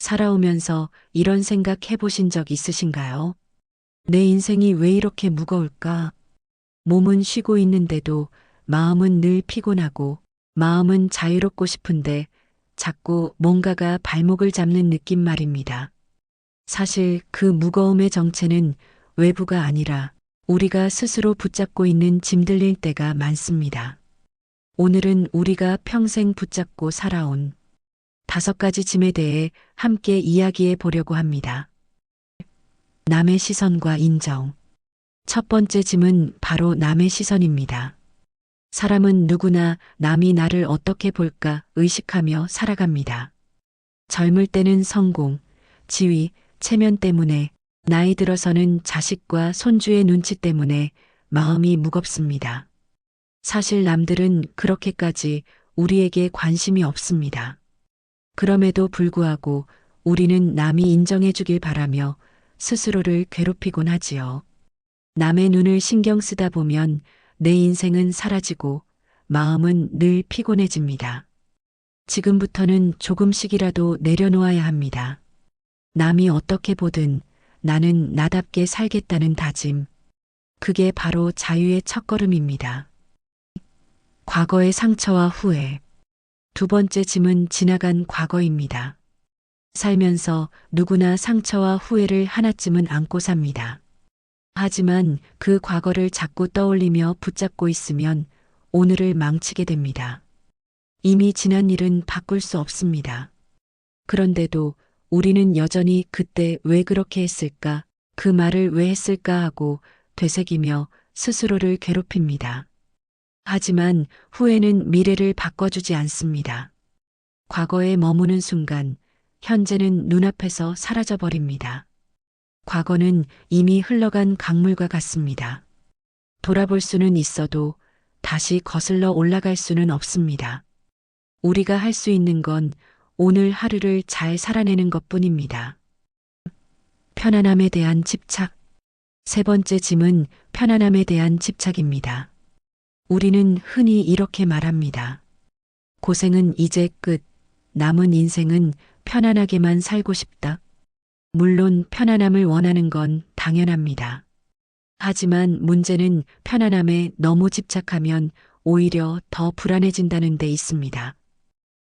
살아오면서 이런 생각 해보신 적 있으신가요? 내 인생이 왜 이렇게 무거울까? 몸은 쉬고 있는데도 마음은 늘 피곤하고 마음은 자유롭고 싶은데 자꾸 뭔가가 발목을 잡는 느낌 말입니다. 사실 그 무거움의 정체는 외부가 아니라 우리가 스스로 붙잡고 있는 짐들일 때가 많습니다. 오늘은 우리가 평생 붙잡고 살아온 5가지 짐에 대해 함께 이야기해 보려고 합니다. 남의 시선과 인정. 첫 번째 짐은 바로 남의 시선입니다. 사람은 누구나 남이 나를 어떻게 볼까 의식하며 살아갑니다. 젊을 때는 성공, 지위, 체면 때문에, 나이 들어서는 자식과 손주의 눈치 때문에 마음이 무겁습니다. 사실 남들은 그렇게까지 우리에게 관심이 없습니다. 그럼에도 불구하고 우리는 남이 인정해 주길 바라며 스스로를 괴롭히곤 하지요. 남의 눈을 신경 쓰다 보면 내 인생은 사라지고 마음은 늘 피곤해집니다. 지금부터는 조금씩이라도 내려놓아야 합니다. 남이 어떻게 보든 나는 나답게 살겠다는 다짐. 그게 바로 자유의 첫걸음입니다. 과거의 상처와 후회. 두 번째 짐은 지나간 과거입니다. 살면서 누구나 상처와 후회를 하나쯤은 안고 삽니다. 하지만 그 과거를 자꾸 떠올리며 붙잡고 있으면 오늘을 망치게 됩니다. 이미 지난 일은 바꿀 수 없습니다. 그런데도 우리는 여전히 그때 왜 그렇게 했을까, 그 말을 왜 했을까 하고 되새기며 스스로를 괴롭힙니다. 하지만 후회는 미래를 바꿔주지 않습니다. 과거에 머무는 순간 현재는 눈앞에서 사라져버립니다. 과거는 이미 흘러간 강물과 같습니다. 돌아볼 수는 있어도 다시 거슬러 올라갈 수는 없습니다. 우리가 할 수 있는 건 오늘 하루를 잘 살아내는 것뿐입니다. 편안함에 대한 집착. 세 번째 짐은 편안함에 대한 집착입니다. 우리는 흔히 이렇게 말합니다. 고생은 이제 끝. 남은 인생은 편안하게만 살고 싶다. 물론 편안함을 원하는 건 당연합니다. 하지만 문제는 편안함에 너무 집착하면 오히려 더 불안해진다는 데 있습니다.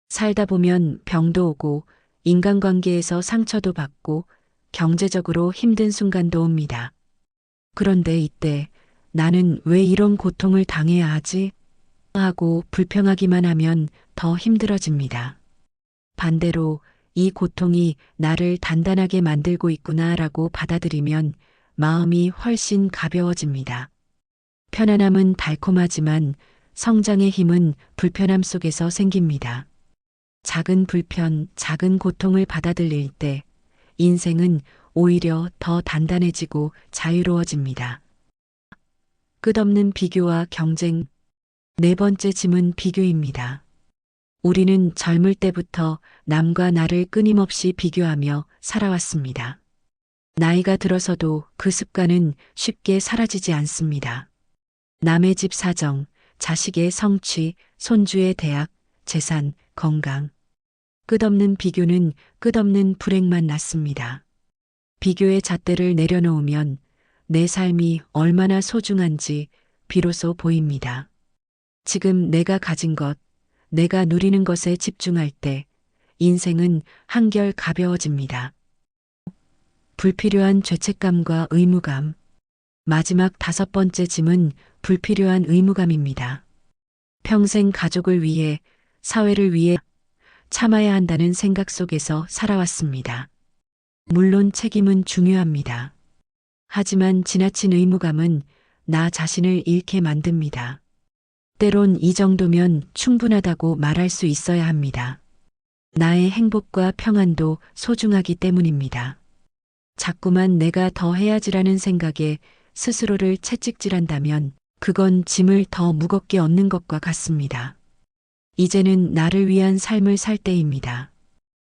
살다 보면 병도 오고 인간관계에서 상처도 받고 경제적으로 힘든 순간도 옵니다. 그런데 이때 나는 왜 이런 고통을 당해야 하지? 하고 불평하기만 하면 더 힘들어집니다. 반대로 이 고통이 나를 단단하게 만들고 있구나라고 받아들이면 마음이 훨씬 가벼워집니다. 편안함은 달콤하지만 성장의 힘은 불편함 속에서 생깁니다. 작은 불편, 작은 고통을 받아들일 때 인생은 오히려 더 단단해지고 자유로워집니다. 끝없는 비교와 경쟁. 네 번째 짐은 비교입니다. 우리는 젊을 때부터 남과 나를 끊임없이 비교하며 살아왔습니다. 나이가 들어서도 그 습관은 쉽게 사라지지 않습니다. 남의 집 사정, 자식의 성취, 손주의 대학, 재산, 건강. 끝없는 비교는 끝없는 불행만 낳습니다. 비교의 잣대를 내려놓으면 내 삶이 얼마나 소중한지 비로소 보입니다. 지금 내가 가진 것, 내가 누리는 것에 집중할 때 인생은 한결 가벼워집니다. 불필요한 죄책감과 의무감. 마지막 5번째 짐은 불필요한 의무감입니다. 평생 가족을 위해, 사회를 위해 참아야 한다는 생각 속에서 살아왔습니다. 물론 책임은 중요합니다. 하지만 지나친 의무감은 나 자신을 잃게 만듭니다. 때론 이 정도면 충분하다고 말할 수 있어야 합니다. 나의 행복과 평안도 소중하기 때문입니다. 자꾸만 내가 더 해야지라는 생각에 스스로를 채찍질한다면 그건 짐을 더 무겁게 얻는 것과 같습니다. 이제는 나를 위한 삶을 살 때입니다.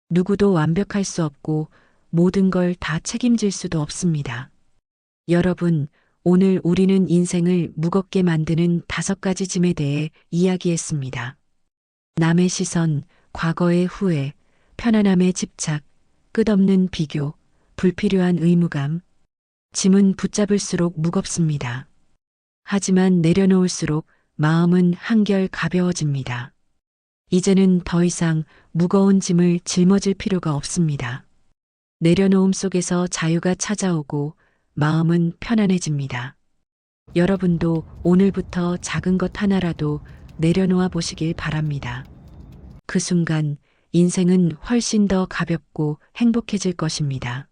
누구도 완벽할 수 없고 모든 걸 다 책임질 수도 없습니다. 여러분, 오늘 우리는 인생을 무겁게 만드는 5가지 짐에 대해 이야기했습니다. 남의 시선, 과거의 후회, 편안함의 집착, 끝없는 비교, 불필요한 의무감. 짐은 붙잡을수록 무겁습니다. 하지만 내려놓을수록 마음은 한결 가벼워집니다. 이제는 더 이상 무거운 짐을 짊어질 필요가 없습니다. 내려놓음 속에서 자유가 찾아오고 마음은 편안해집니다. 여러분도 오늘부터 작은 것 하나라도 내려놓아 보시길 바랍니다. 그 순간 인생은 훨씬 더 가볍고 행복해질 것입니다.